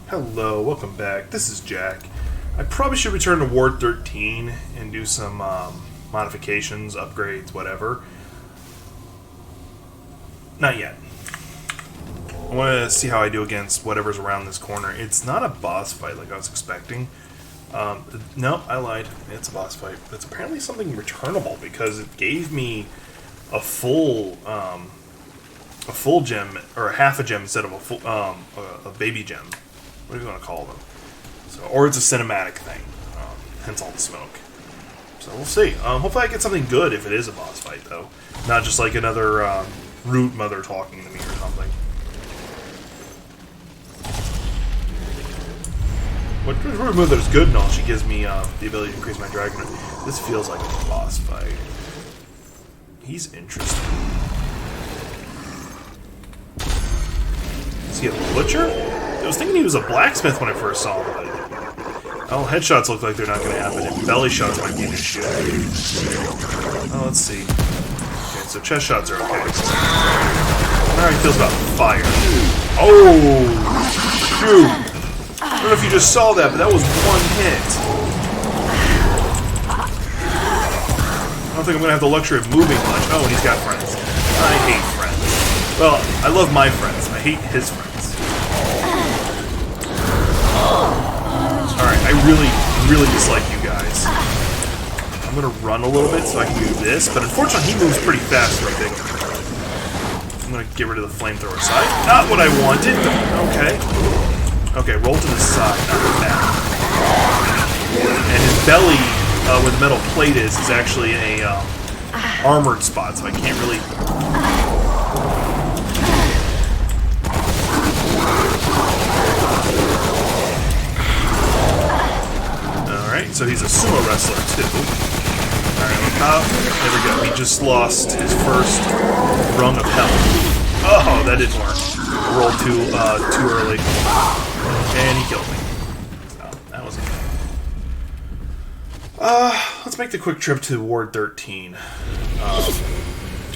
Hello, welcome back. This is Jack. I probably should return to Ward 13 and do some modifications, upgrades, whatever. Not yet. I want to see how I do against whatever's around this corner. It's not a boss fight like I was expecting. No, I lied. It's a boss fight. It's apparently something returnable because it gave me a full gem, or half a gem instead of a full, a baby gem. What do you want to call them? So, or it's a cinematic thing, hence all the smoke. So we'll see. Hopefully I get something good if it is a boss fight, though. Not just like another root mother talking to me or something. What root mother is good and all, she gives me the ability to increase my dragon. This feels like a boss fight. He's interesting. Is he a butcher? I was thinking he was a blacksmith when I first saw him, but... Oh, headshots look like they're not going to happen, and belly shots might be an issue. Oh, let's see. Okay, so chest shots are okay. I don't know how he feels about fire. Oh! Shoot! I don't know if you just saw that, but that was one hit. I don't think I'm going to have the luxury of moving much. Oh, and he's got friends. I hate friends. Well, I love my friends. I hate his friends. Alright, I really dislike you guys. I'm gonna run a little bit so I can do this, but unfortunately he moves pretty fast for a big guy. I'm gonna get rid of the flamethrower side. Not what I wanted, but okay. Okay, roll to the side, not that. And his belly, where the metal plate is actually a armored spot, so I can't really... So he's a sumo wrestler, too. Alright, look up. There we go. He just lost his first rung of health. Oh, that didn't work. Rolled too early. And he killed me. So, that was okay. Let's make the quick trip to Ward 13.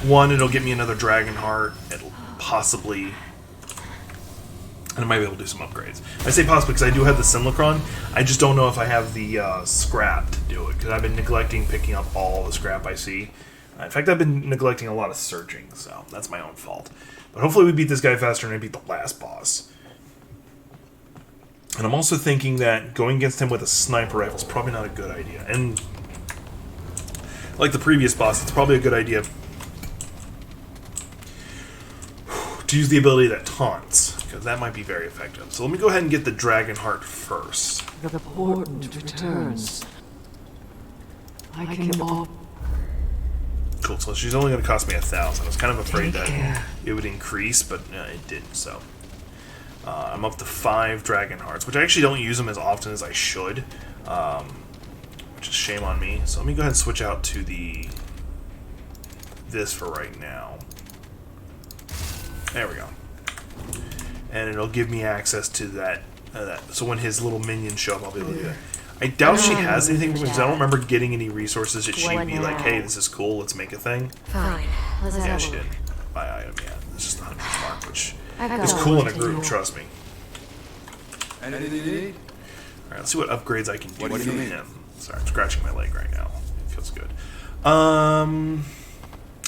One, it'll get me another Dragon Heart. It'll possibly... And I might be able to do some upgrades. I say possibly because I do have the Simulacron. I just don't know if I have the scrap to do it, because I've been neglecting picking up all the scrap I see. In fact, I've been neglecting a lot of searching, so that's my own fault. But hopefully we beat this guy faster than I beat the last boss. And I'm also thinking that going against him with a sniper rifle is probably not a good idea. And like the previous boss, it's probably a good idea to use the ability that taunts, because that might be very effective. So let me go ahead and get the Dragon Heart first. The portent returns. I can all... Cool, so she's only going to cost me 1,000. I was kind of afraid that it would increase, but it didn't, so... I'm up to 5 Dragon Hearts, which I actually don't use them as often as I should, which is shame on me. So let me go ahead and switch out to this for right now. There we go. And it'll give me access to that. So when his little minions show up, I'll be able to do that. I doubt she has anything because I don't remember getting any resources that she'd be like, hey, this is cool, let's make a thing. Fine. Yeah, she did. Buy item, yeah. It's just the 100 mark, which is cool in a group, trust me. Anything you need? Alright, let's see what upgrades I can do for him. Sorry, I'm scratching my leg right now. It feels good.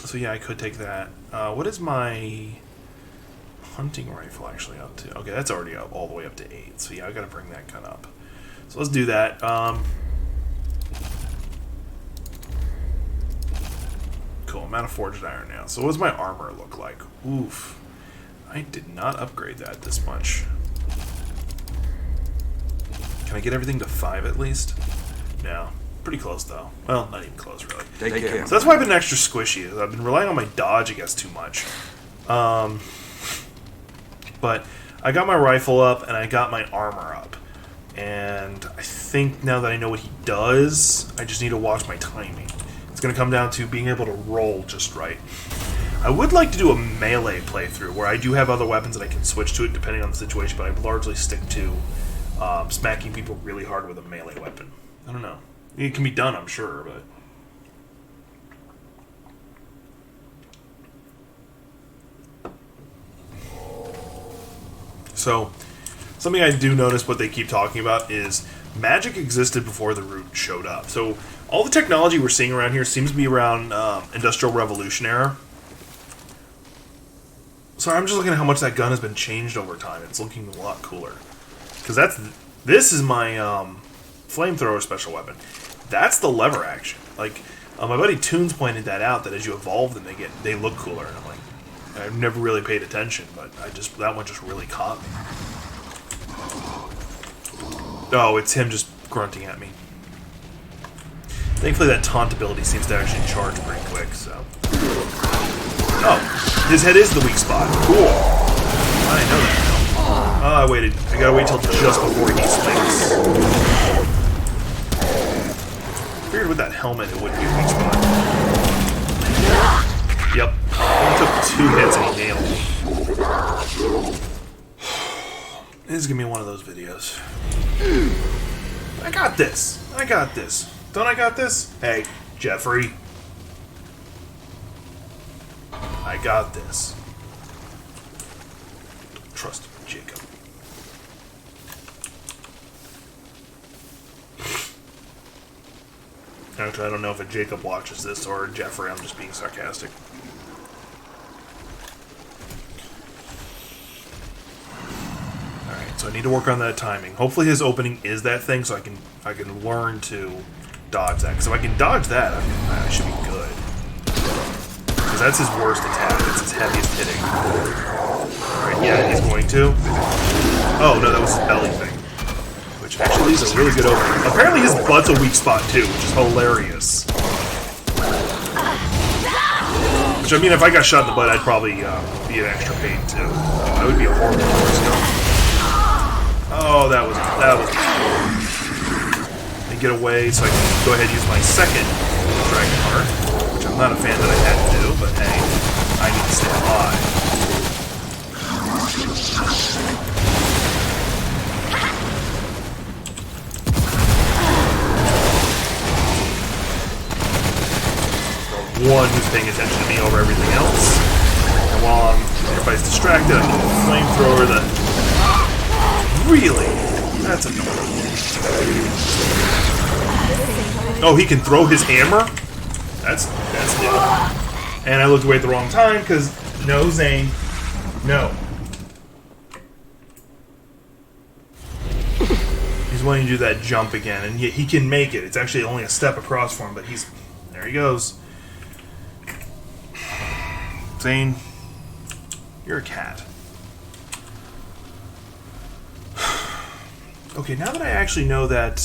So yeah, I could take that. What is my hunting rifle actually up to? Okay, that's already up all the way up to 8. So yeah, I gotta bring that gun up. So let's do that. Cool, I'm out of forged iron now. So what does my armor look like? Oof. I did not upgrade that this much. Can I get everything to 5 at least? No. Pretty close though. Well, not even close really. Take care. So that's why I've been extra squishy. I've been relying on my dodge, I guess, too much. But I got my rifle up and I got my armor up. And I think now that I know what he does, I just need to watch my timing. It's going to come down to being able to roll just right. I would like to do a melee playthrough where I do have other weapons that I can switch to it depending on the situation, but I largely stick to smacking people really hard with a melee weapon. I don't know. It can be done, I'm sure, but... So something I do notice what they keep talking about is magic existed before the root showed up. So all the technology we're seeing around here seems to be around Industrial Revolution era. So I'm just looking at how much that gun has been changed over time. It's looking a lot cooler. Because this is my flamethrower special weapon. That's the lever action. Like, my buddy Toons pointed that out, that as you evolve them, they look cooler. And I'm like, I've never really paid attention, but that one just really caught me. Oh, it's him just grunting at me. Thankfully, that taunt ability seems to actually charge pretty quick, so... Oh, his head is the weak spot. Cool. I didn't know that. Oh, I gotta wait till just before he swings. Figured with that helmet it wouldn't be a weak spot. Yep. He took 2 hits and he nailed me. This is gonna be one of those videos. I got this. I got this. Don't I got this? Hey, Jeffrey. I got this. Trust Jacob. Actually, I don't know if Jacob watches this or Jeffrey. I'm just being sarcastic. Alright, so I need to work on that timing. Hopefully his opening is that thing so I can learn to dodge that. Because if I can dodge that, I should be good. Because that's his worst attack. It's his heaviest hitting. Alright, yeah, he's going to. Oh, no, that was his belly thing. Which actually is a really good opening. Apparently his butt's a weak spot, too, which is hilarious. Which, I mean, if I got shot in the butt, I'd probably be an extra pain, too. That would be a horrible horoscope. Oh, that was and get away so I can go ahead and use my second Dragon Heart. I'm not a fan that I had to do, but hey, I need to stay alive. The one who's paying attention to me over everything else. And while everybody's distracted, I can flamethrower the... Really? That's annoying. Oh, he can throw his hammer? That's new. And I looked away at the wrong time, because no, Zane. No. He's wanting to do that jump again, and he can make it. It's actually only a step across for him, but there he goes. Zane, you're a cat. Okay, now that I actually know that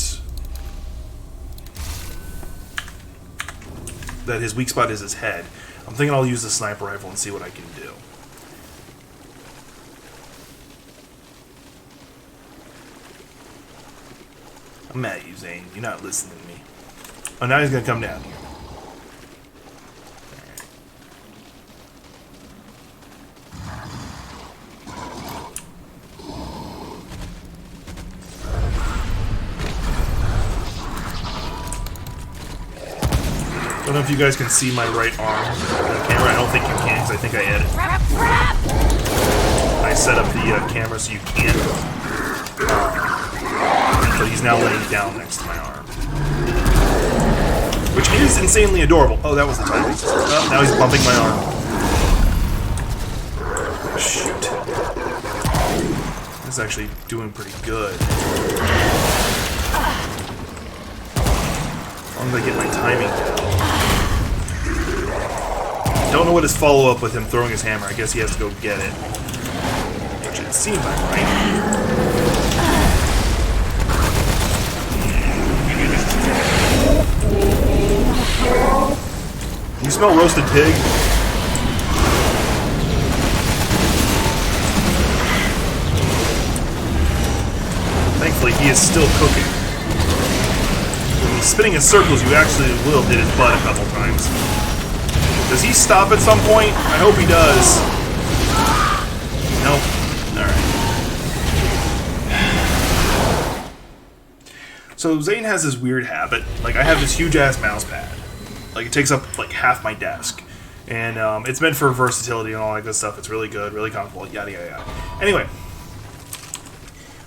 his weak spot is his head, I'm thinking I'll use the sniper rifle and see what I can do. I'm mad at you, Zane. You're not listening to me. Oh, now he's gonna come down here. I don't know if you guys can see my right arm on the camera. I don't think you can, because I think I edited. I set up the camera so you can't. But he's now laying down next to my arm. Which is insanely adorable. Oh, that was the time. Oh, now he's bumping my arm. Shoot. This is actually doing pretty good. As long as I get my timing down. Don't know what his follow-up with him throwing his hammer. I guess he has to go get it. Which it seems like, right? You smell roasted pig? Thankfully, he is still cooking. When he's spinning in circles, you actually will hit his butt a couple times. Does he stop at some point? I hope he does. Nope. Alright. So Zane has this weird habit. Like, I have this huge-ass mouse pad. Like, it takes up, like, half my desk. And it's meant for versatility and all that good stuff. It's really good, really comfortable, yada, yada, yada. Anyway.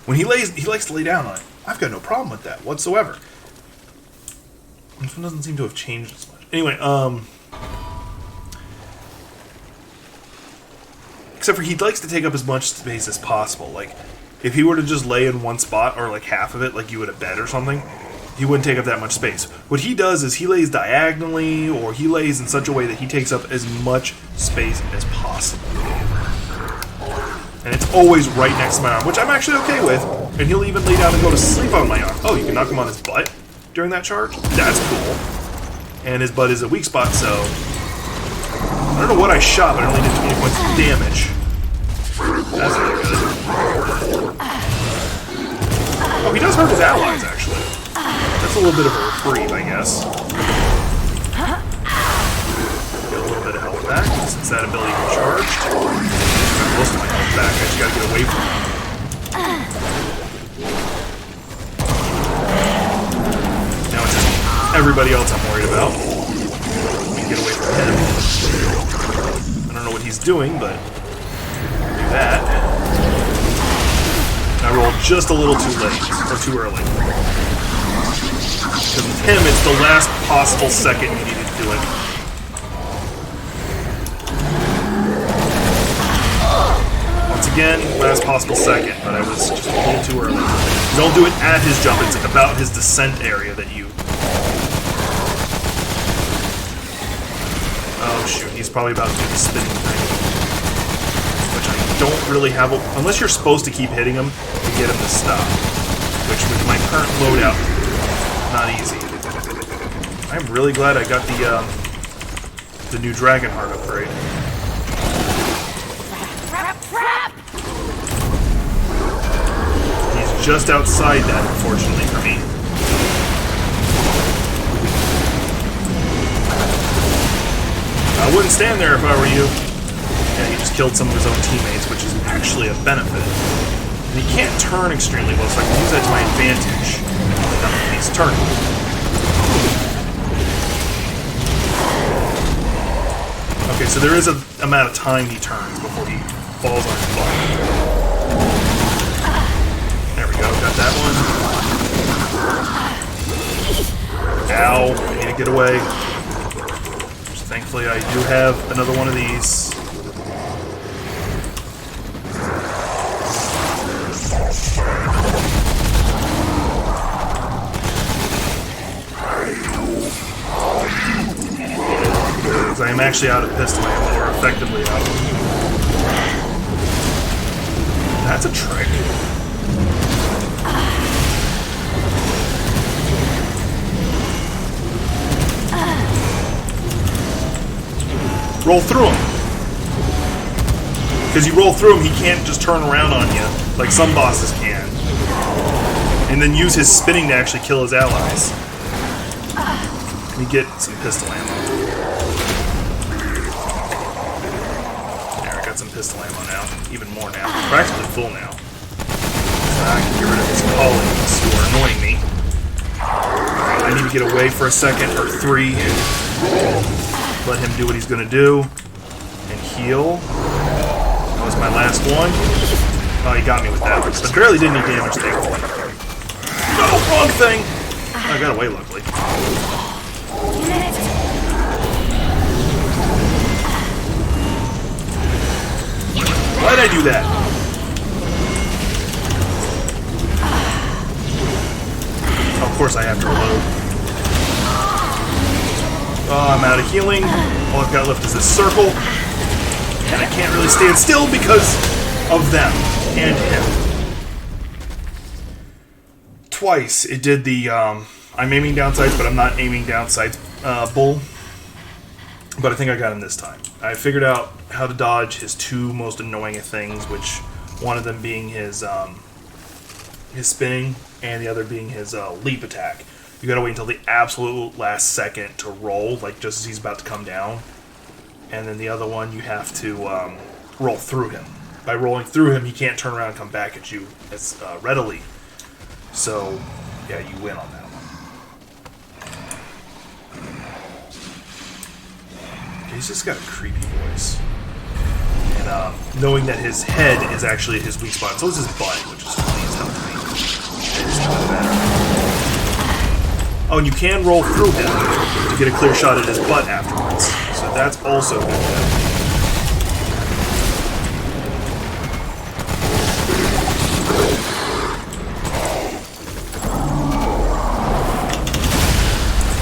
When he likes to lay down on it. I've got no problem with that whatsoever. This one doesn't seem to have changed as much. Anyway, except for he likes to take up as much space as possible. Like, if he were to just lay in one spot, or like half of it, like you would a bed or something, he wouldn't take up that much space. What he does is he lays diagonally, or he lays in such a way that he takes up as much space as possible. And it's always right next to my arm, which I'm actually okay with. And he'll even lay down and go to sleep on my arm. Oh, you can knock him on his butt during that charge? That's cool. And his butt is a weak spot, so... I don't know what I shot, but it only did 20 points of damage. That's really good. Oh, he does hurt his allies, actually. That's a little bit of a reprieve, I guess. Get a little bit of health back, since that ability was charged. I got most of my health back, I just gotta get away from him. Now it's just everybody else I'm worried about. We can get away from him. I don't know what he's doing, but do that. I rolled just a little too late, or too early. Because with him, it's the last possible second you needed to do it. Once again, last possible second, but I was just a little too early. Don't do it at his jump, it's about his descent area that you... Oh shoot, he's probably about to do the spinning thing. Which I don't really have... Unless you're supposed to keep hitting him to get him to stop. Which with my current loadout, not easy. I'm really glad I got the new Dragon Heart upgrade. He's just outside that, unfortunately for me. I wouldn't stand there if I were you. Yeah, he just killed some of his own teammates, which is actually a benefit. And he can't turn extremely well, so I can use that to my advantage. When he's turning. Okay, so there is an amount of time he turns before he falls on his butt. There we go, got that one. Ow, I need to get away. So thankfully I do have another one of these. I am actually out of pistol ammo, or effectively out. That's a trick. Roll through him. Because you roll through him, he can't just turn around on you, like some bosses can. And then use his spinning to actually kill his allies. Let me get some pistol ammo. Some pistol ammo now, even more now. I'm practically full now. So I can get rid of his colleagues who are annoying me. I need to get away for a second or three. Let him do what he's gonna do. And heal. That was my last one. Oh, he got me with that one. But barely did any damage, thankfully. No, wrong thing! I got away, luckily. Why did I do that? Oh, of course I have to reload. Oh, I'm out of healing. All I've got left is this circle. And I can't really stand still because of them and him. Twice it did the, I'm aiming down sights, but I'm not aiming down sights bull. But I think I got him this time. I figured out how to dodge his two most annoying things, which one of them being his spinning, and the other being his leap attack. You gotta wait until the absolute last second to roll, like just as he's about to come down. And then the other one, you have to roll through him. By rolling through him, he can't turn around and come back at you as readily. So, yeah, you win on that one. He's just got a creepy voice. And knowing that his head is actually his weak spot, so is his butt, which is funny as hell. Oh, and you can roll through him to get a clear shot at his butt afterwards. So that's also good.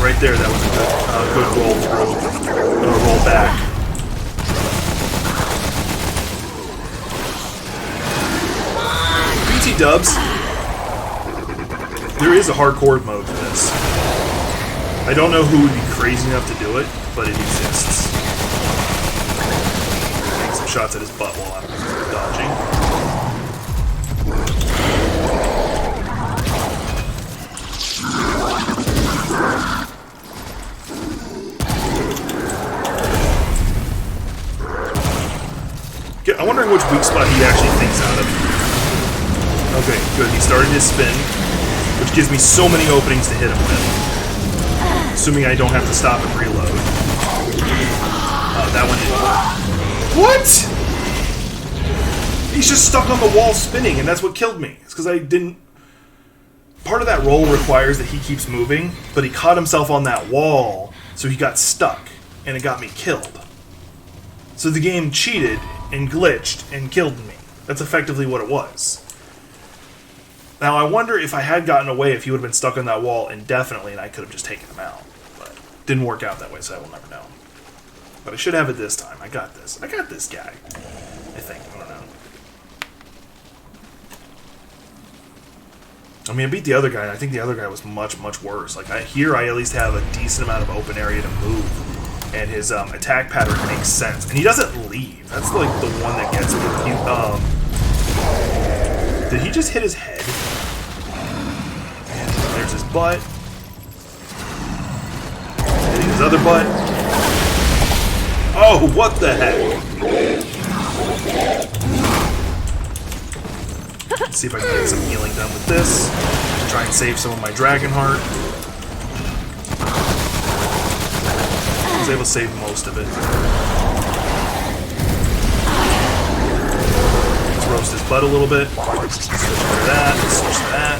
Right there, that was a good roll through. I'm gonna roll back. BT dubs. There is a hardcore mode to this. I don't know who would be crazy enough to do it, but it exists. Taking some shots at his butt while I'm dodging. I'm wondering which weak spot he actually thinks out of. Okay, good. He started his spin, which gives me so many openings to hit him with. Assuming I don't have to stop and reload. That one didn't work. What?! He's just stuck on the wall spinning, and that's what killed me. It's because I didn't... Part of that roll requires that he keeps moving, but he caught himself on that wall, so he got stuck, and it got me killed. So the game cheated and glitched and killed me. That's effectively what it was. Now, I wonder if I had gotten away if he would have been stuck on that wall indefinitely and I could have just taken him out. But it didn't work out that way, so I will never know. But I should have it this time. I got this. I got this guy. I think. I don't know. I mean, I beat the other guy, and I think the other guy was much, much worse. Like, here I at least have a decent amount of open area to move. And his attack pattern makes sense. And he doesn't leave. That's like the one that gets me. Did he just hit his head? And there's his butt. Hitting his other butt. Oh, what the heck? Let's see if I can get some healing done with this. Try and save some of my Dragon Heart. I was able to save most of it. Let's roast his butt a little bit. Switch to that. Switch to that.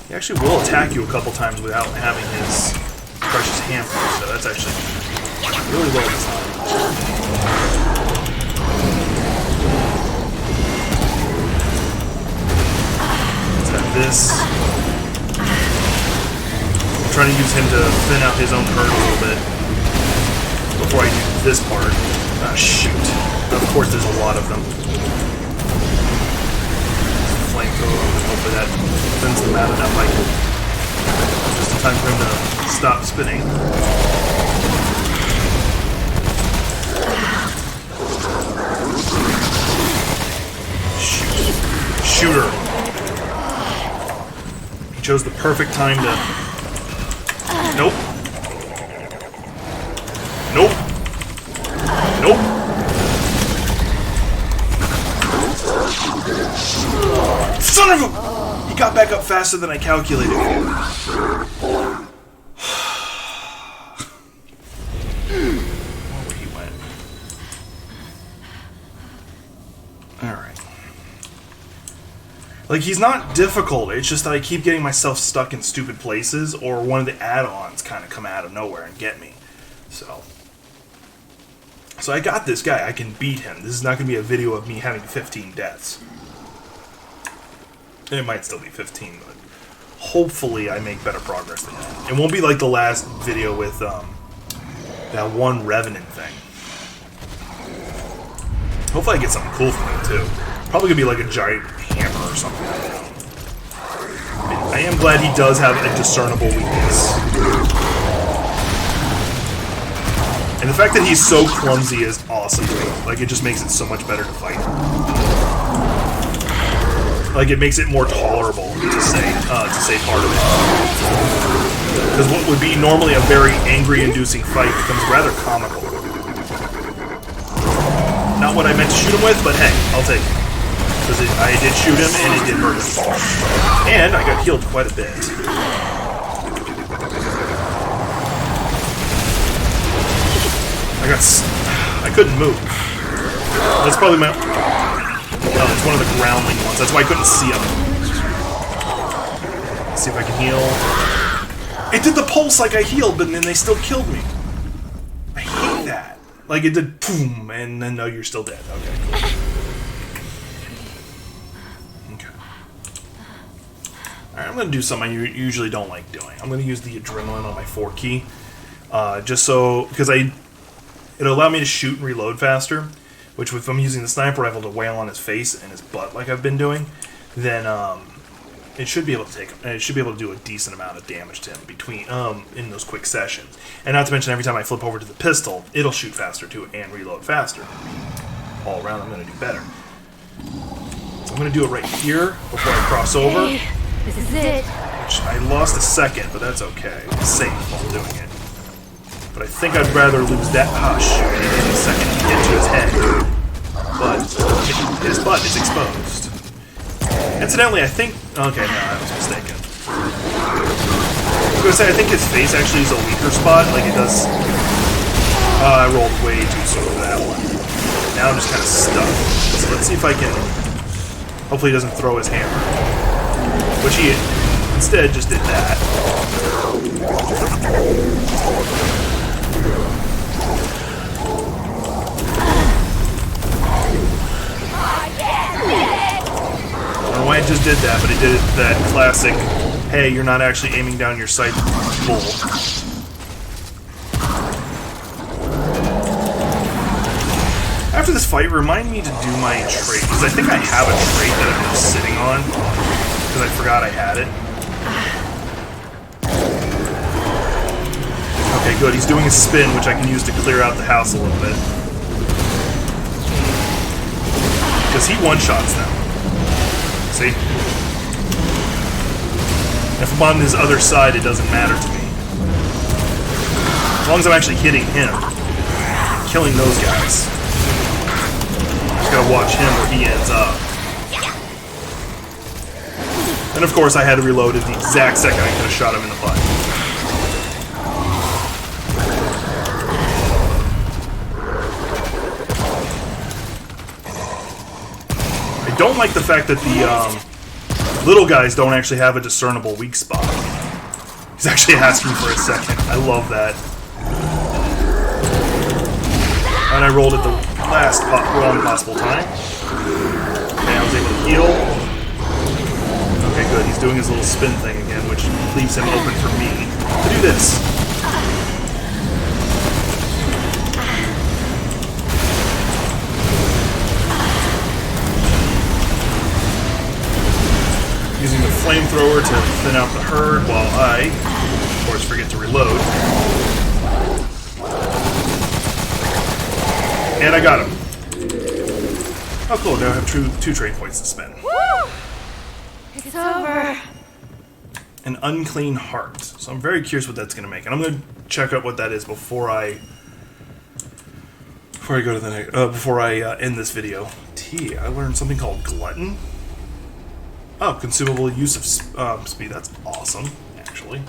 He actually will attack you a couple times without having his precious hammer, so that's actually really well designed. This. I'm trying to use him to thin out his own hurt a little bit before I do this part. Ah, shoot. Of course there's a lot of them. Flamethrower, hopefully that thins them out enough. Like, just in time for him to stop spinning. Shoot. Shooter. Chose the perfect time to... Nope. Nope. Nope. Son of a... He got back up faster than I calculated. Where he went. Alright. Like, he's not difficult, it's just that I keep getting myself stuck in stupid places, or one of the add-ons kind of come out of nowhere and get me. So I got this guy, I can beat him. This is not going to be a video of me having 15 deaths. It might still be 15, but hopefully I make better progress than that. It won't be like the last video with that one Remnant thing. Hopefully I get something cool from it, too. Probably going to be like a giant hammer or something. I am glad he does have a discernible weakness. And the fact that he's so clumsy is awesome. Like, it just makes it so much better to fight. Like, it makes it more tolerable to say part of it. Because what would be normally a very angry-inducing fight becomes rather comical. Not what I meant to shoot him with, but hey, I'll take it. Because I did shoot him, and it did hurt him. And I got healed quite a bit. I couldn't move. That's probably my... Oh, it's one of the groundling ones. That's why I couldn't see him. Let's see if I can heal. It did the pulse like I healed, but then they still killed me. I hate that. Like, it did boom, and then no, you're still dead. Okay, cool. Okay. Alright, I'm going to do something I usually don't like doing. I'm going to use the adrenaline on my 4 key. Just so... Because it'll allow me to shoot and reload faster. Which, if I'm using the sniper rifle to wail on his face and his butt like I've been doing, then it should be able to it should be able to do a decent amount of damage to him between in those quick sessions. And not to mention, every time I flip over to the pistol, it'll shoot faster too and reload faster. All around, I'm going to do better. So I'm going to do it right here before I cross over. Hey, this is it. Which I lost a second, but that's okay. It's safe while doing it. But I think I'd rather lose that hush in a second to get to his head. But his butt is exposed. Incidentally, I think... Okay, no, I was mistaken. I was going to say, I think his face actually is a weaker spot. Like, it does... I rolled way too soon for that one. Now I'm just kind of stuck. So let's see if I can... Hopefully he doesn't throw his hammer. Which he instead just did that. I don't know why it just did that, but it did that classic, hey, you're not actually aiming down your sight bull. After this fight, remind me to do my trait, because I think I have a trait that I'm just sitting on, because I forgot I had it. Okay, good, he's doing a spin, which I can use to clear out the house a little bit. Because he one-shots them. See? If I'm on his other side, it doesn't matter to me. As long as I'm actually hitting him. And killing those guys. Just gotta watch him where he ends up. And of course I had to reload at the exact second I could have shot him in the butt. I don't like the fact that the little guys don't actually have a discernible weak spot. He's actually asking for a second. I love that. And I rolled at the last wrong possible time. Okay, I was able to heal. Okay, good. He's doing his little spin thing again, which leaves him open for me to do this. Using the flamethrower to thin out the herd while I, of course, forget to reload. And I got him. Oh, cool. Now I have two trade points to spend. Woo! It's over. An Unclean Heart. So I'm very curious what that's going to make. And I'm going to check out what that is before I go to the next... before I end this video. I learned something called Glutton. Oh, consumable use of speed. That's awesome, actually.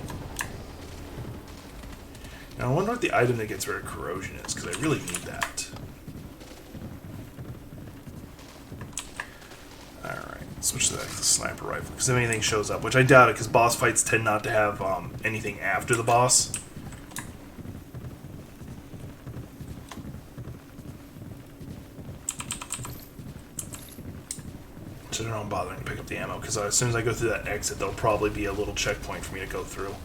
Now, I wonder what the item that gets rid of corrosion is, because I really need that. Alright, switch to the sniper rifle, because if anything shows up, which I doubt it, because boss fights tend not to have anything after the boss. So I don't bother to pick up the ammo, because as soon as I go through that exit, there'll probably be a little checkpoint for me to go through.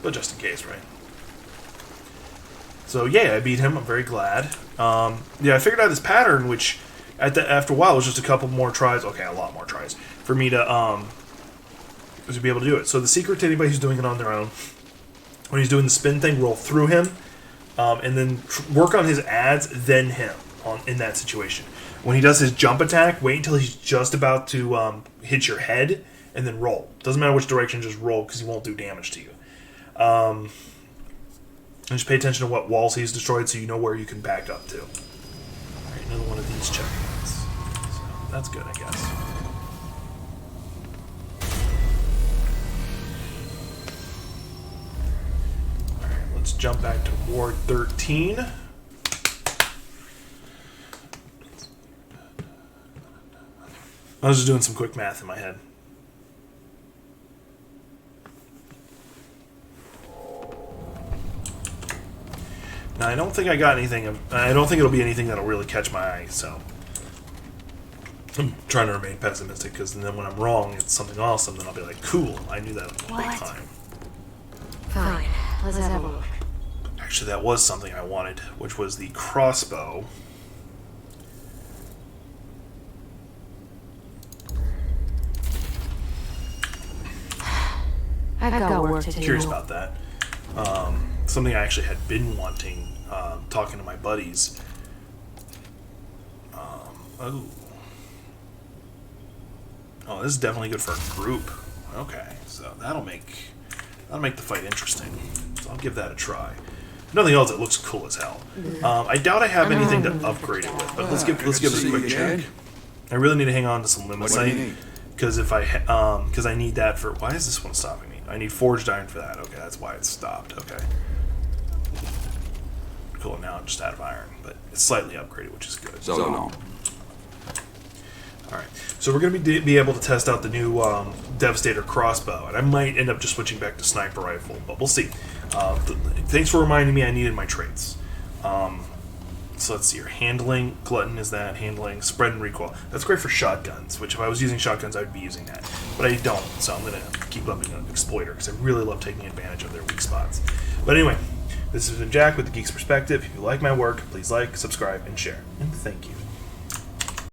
But just in case, right? So yeah, I beat him. I'm very glad. Yeah, I figured out this pattern, which after a while was just a couple more tries. Okay, a lot more tries for me to be able to do it. So the secret to anybody who's doing it on their own, when he's doing the spin thing, roll through him, and then work on his ads, then him in that situation. When he does his jump attack, wait until he's just about to hit your head, and then roll. Doesn't matter which direction, just roll, because he won't do damage to you. And just pay attention to what walls he's destroyed, so you know where you can back up to. Alright, another one of these checkpoints. So, that's good, I guess. Alright, let's jump back to Ward 13. I was just doing some quick math in my head. Now, I don't think I got anything. I don't think it'll be anything that'll really catch my eye, so I'm trying to remain pessimistic, because then when I'm wrong, it's something awesome, then I'll be like, cool, I knew that the whole time. Fine. Let's have a look. Actually, that was something I wanted, which was the crossbow. I've got work to do. Curious about that. Something I actually had been wanting, talking to my buddies. Oh, this is definitely good for a group. Okay, so that'll make the fight interesting. So I'll give that a try. If nothing else, it looks cool as hell. I doubt I have anything to upgrade it with, but let's give this a quick check. I really need to hang on to some limicite, because because I need that for. Why is this one stopping me? I need forged iron for that. Okay, that's why it stopped. Okay. Cool, now I'm just out of iron, but it's slightly upgraded, which is good. So no. Alright, so we're going to be able to test out the new Devastator crossbow, and I might end up just switching back to sniper rifle, but we'll see. Thanks for reminding me I needed my traits. So let's see here. Handling, glutton is that, handling, spread and recoil. That's great for shotguns, which if I was using shotguns, I would be using that. But I don't, so I'm going to keep up an exploiter, because I really love taking advantage of their weak spots. But anyway, this has been Jack with The Geek's Perspective. If you like my work, please like, subscribe, and share. And thank you.